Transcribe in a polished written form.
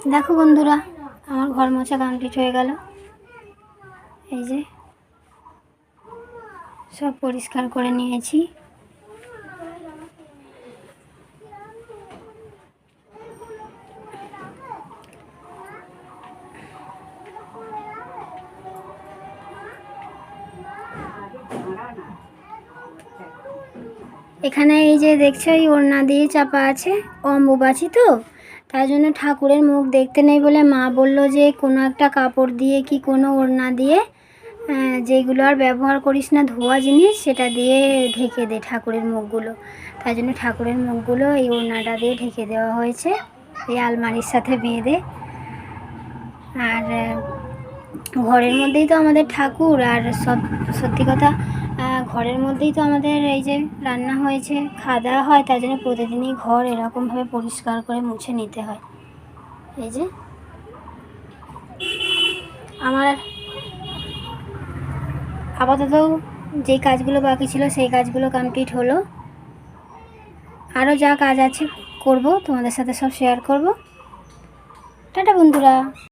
দেখো বন্ধুরা, আমার ঘর মোছা কমপ্লিট হয়ে গেল। এই যে সব পরিষ্কার করে নিয়েছি। এখানে এই যে দেখছো, এই ওড়না দিয়ে চাপা আছে। অম্বুবাচী তো, তার জন্য ঠাকুরের মুখ দেখতে নেই বলে মা বলল যে কোনো একটা কাপড় দিয়ে কি কোনো ওড়না দিয়ে, যেগুলো আর ব্যবহার করিস না ধোয়া জিনিস, সেটা দিয়ে ঢেকে দে ঠাকুরের মুখগুলো। তাই জন্য ঠাকুরের মুখগুলো এই ওড়নাটা দিয়ে ঢেকে দেওয়া হয়েছে, এই আলমারির সাথে বেঁধে। আর ঘরের মধ্যেই তো আমাদের ঠাকুর, আর সত্যি কথা ঘরের মধ্যেই তো আমাদের এই যে রান্না হয়েছে, খাওয়া দাওয়া হয়, তাই জন্য প্রতিদিনই ঘর এরকমভাবে পরিষ্কার করে মুছে নিতে হয়। এই যে আমার আপাতত যেই কাজগুলো বাকি ছিল সেই কাজগুলো কমপ্লিট হলো। আরও যা কাজ আছে করব, তোমাদের সাথে সব শেয়ার করব। টাটা বন্ধুরা।